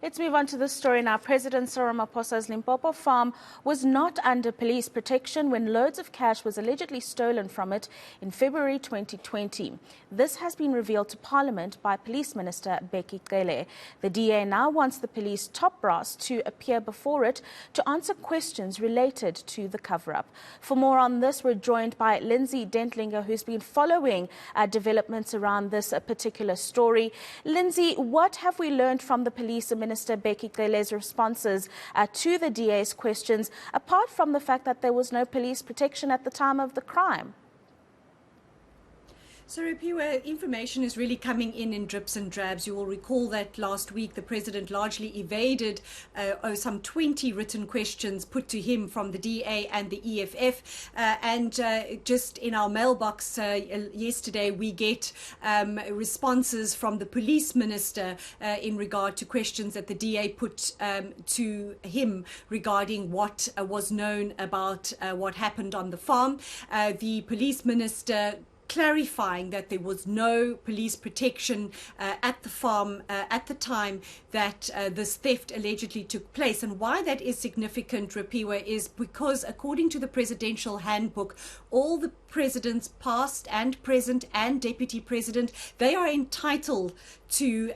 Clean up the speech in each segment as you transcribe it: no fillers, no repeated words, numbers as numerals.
Let's move on to this story now. President Cele Ramaphosa's Limpopo farm was not under police protection when loads of cash was allegedly stolen from it in February 2020. This has been revealed to Parliament by Police Minister Cele. The DA now wants the police top brass to appear before it to answer questions related to the cover-up. For more on this, we're joined by Lindsay Dentlinger, who's been following developments around this particular story. Lindsay, what have we learned from the police Minister Cele's responses to the DA's questions, apart from the fact that there was no police protection at the time of the crime? So, Rapiwa, information is really coming in drips and drabs. You will recall that last week the President largely evaded some 20 written questions put to him from the DA and the EFF. Just in our mailbox yesterday, we get responses from the Police Minister in regard to questions that the DA put to him regarding what was known about what happened on the farm. The Police Minister clarifying that there was no police protection at the farm at the time that this theft allegedly took place. And why that is significant, Rapiwa, is because according to the presidential handbook, all the presidents, past and present and deputy president, they are entitled to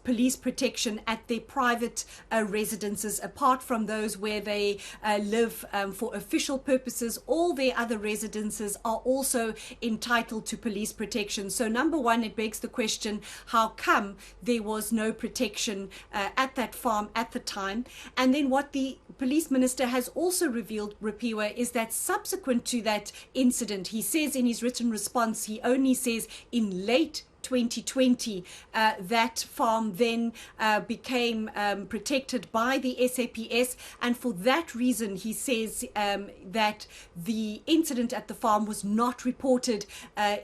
police protection at their private residences, apart from those where they live for official purposes. All their other residences are also entitled to police protection. So number one, it begs the question, how come there was no protection at that farm at the time? And then what the police minister has also revealed, Rapiwa, is that subsequent to that incident, he says in his written response, he only says in late 2020, that farm then became protected by the SAPS, and for that reason he says that the incident at the farm was not reported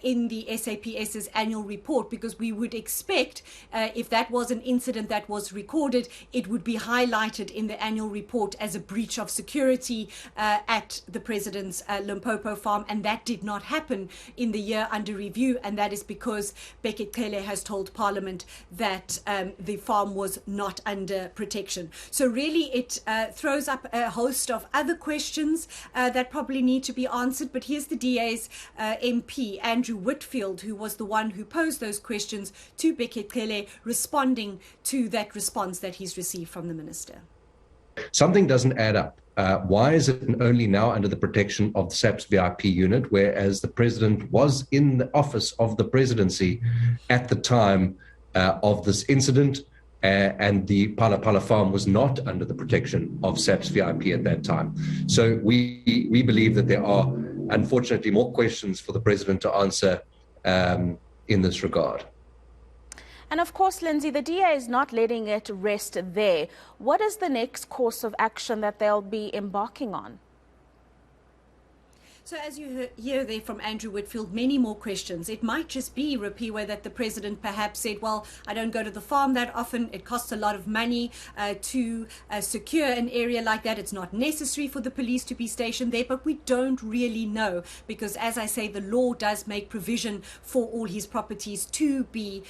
in the SAPS's annual report, because we would expect if that was an incident that was recorded, it would be highlighted in the annual report as a breach of security at the President's Limpopo farm, and that did not happen in the year under review, and that is because Cele has told Parliament that the farm was not under protection. So really it throws up a host of other questions that probably need to be answered. But here's the DA's MP, Andrew Whitfield, who was the one who posed those questions to Cele, responding to that response that he's received from the minister. Something doesn't add up. Why is it only now under the protection of the SAPS VIP unit, whereas the president was in the office of the presidency at the time of this incident, and the Pala Pala farm was not under the protection of SAPS VIP at that time? So we believe that there are, unfortunately, more questions for the president to answer in this regard. And of course, Lindsay, the DA is not letting it rest there. What is the next course of action that they'll be embarking on? So as you hear there from Andrew Whitfield, many more questions. It might just be, Rapiwa, that the president perhaps said, well, I don't go to the farm that often. It costs a lot of money to secure an area like that. It's not necessary for the police to be stationed there, but we don't really know, because as I say, the law does make provision for all his properties to be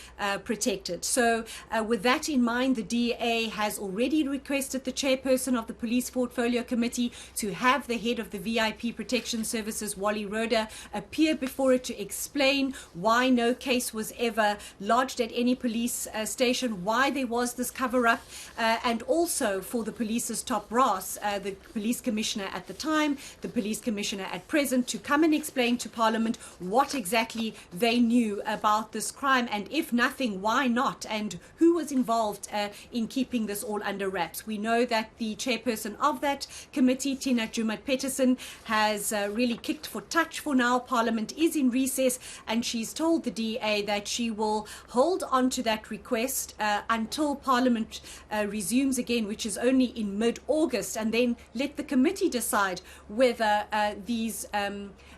protected. So with that in mind, the DA has already requested the chairperson of the Police Portfolio Committee to have the head of the VIP Protection Service, Wally Roda, appear before it to explain why no case was ever lodged at any police station, why there was this cover-up, and also for the police's top brass, the police commissioner at the time, the police commissioner at present, to come and explain to Parliament what exactly they knew about this crime, and if nothing, why not, and who was involved in keeping this all under wraps. We know that the chairperson of that committee, Tina Jumat-Peterson, has really kicked for touch for now. Parliament is in recess, and she's told the DA that she will hold on to that request until Parliament resumes again, which is only in mid-August, and then let the committee decide whether these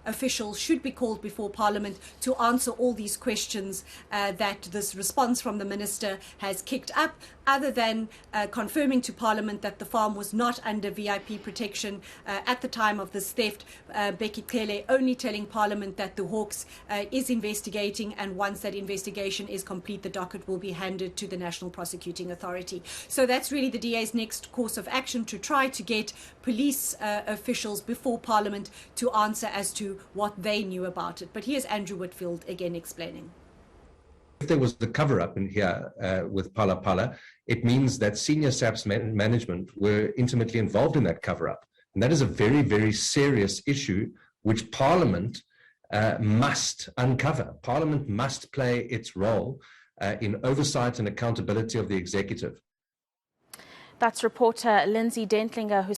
officials should be called before Parliament to answer all these questions that this response from the minister has kicked up, other than confirming to Parliament that the farm was not under VIP protection at the time of this theft. Becky Cele only telling Parliament that the Hawks is investigating, and once that investigation is complete, the docket will be handed to the National Prosecuting Authority. So that's really the DA's next course of action, to try to get police officials before Parliament to answer as to what they knew about it. But here's Andrew Whitfield again explaining. If there was the cover-up in here with Phala Phala, it means that senior SAPS management were intimately involved in that cover-up. And that is a very, very serious issue which Parliament must uncover. Parliament must play its role in oversight and accountability of the executive. That's reporter Lindsay Dentlinger, who